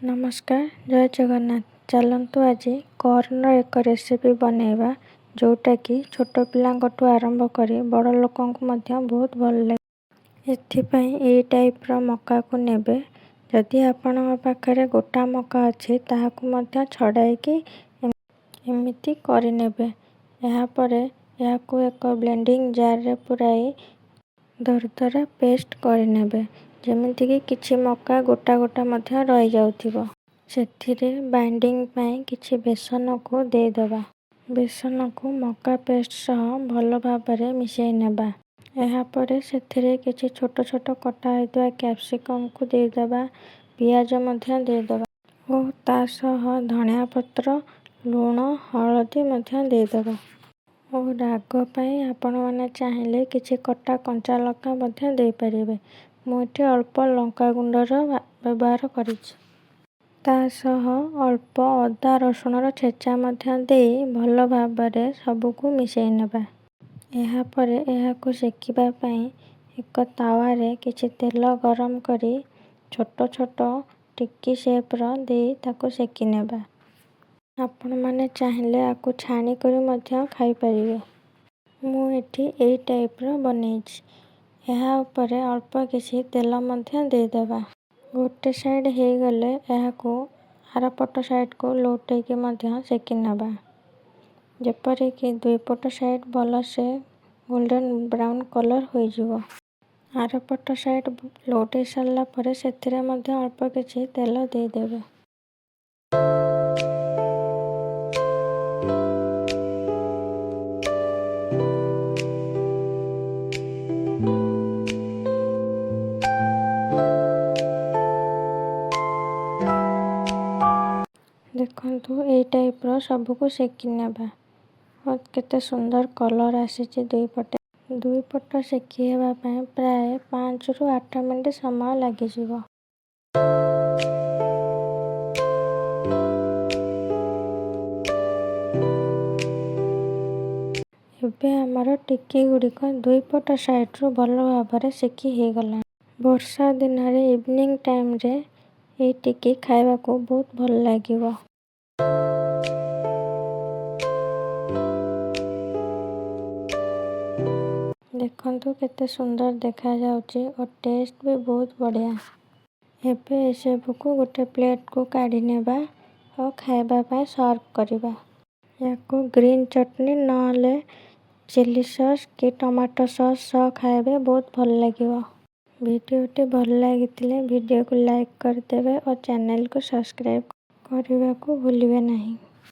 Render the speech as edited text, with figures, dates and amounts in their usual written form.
नमस्कार जय जगन्नाथ। चलतु आज कॉर्न एक रेसिपी बनैबा जोटा कि छोट पिलांकठू आरंभ करी बड़ लोकंकु मध्य बहुत भल लगे। एथिपाई ए टाइप मक्का को नेबे। जदि आपण पाखरे गोटा मक्का अच्छे ताहाकु मध्य छड़ाईकी एमिति करि नेबे। एहा परे याकु एक ब्लेंडिंग जार रे पुराई दरदरा पेस्ट करि नेबे। जेमिति कि किछि मक्का गोटा गोटा मध्य रहि जाउथिबो। सेथिरे बाइंडिंग पाई किछि बेसन को दे दबा। बेसन को मक्का पेस्ट सह भल भाबरे मिसई नेबा। एहा परे सेथिरे किछि छोट छोट कटा होइतबा कैप्सिकम को दे दबा। पियाज मध्य दे दबा ओ ता सह धनिया पत्र लूण हळदी मध्य दे दबा। और राग पाई आपण माने चाहिले किछि कटा कंचा लंका मध्य दे परिबे। मु एठी अल्प लंका गुंडर व्यवहार करिछि। ता सह अल्प अदा रसुणर छेचा मध्य दे भल भाबरे सबको मिसई नेबा। एहा परे एहाकु सेकिबा पाई एक तावा रे किछि तेल गरम करी छोट छोट टिक्की शेप र दे ताको सेकी नेबा। आपण माने चाहिले आकु छाणी करी मध्य खाई परिबे। मु एठी एई टाइप र बनैछि। एहा उपरे अल्प किछि तेल मध्य दे दबा। गोटे साइड हे गले एहाकु आर पट साइड को लोटे के मध्य सेकी नेबा। जेपरि कि दुई पट साइड भल से गोल्डन ब्राउन कलर होई जिवो। आर पट साइड लोटे सारला परे सेथिरे मध्य अल्प किछि तेल दे देबे। देखंतु ए टाइप रो सबको सेकी नेबा। और केते सुंदर कलर आसीछि दुई पट सेकी हेबा पय प्राय 5 रु 8 मिनिट समय लागि जिवो। एबे हमर टिक्की गुड़िक दुई पट साइड रु भल भाबरे सेकी हे गला। वर्षा दिन रे इवनिंग टाइम रे ए टिक्की खाइबा को बहुत भल लागिवो। देखंतु केते सुंदर देखा जाउची और टेस्ट भी बहुत बढ़िया। एबे एसबु को गोटे प्लेट को काढ़ी नेबा और खाइबा पाई सर्व करिबा। याको ग्रीन चटनी नहले चिली सॉस कि टमाटो सॉस सह खाइबे बहुत भल लागिवो। भिडियोटी भल लागितिले भिडियो को लाइक कर देबे और चैनल को सब्सक्राइब करबा को भूलिबे नहीं।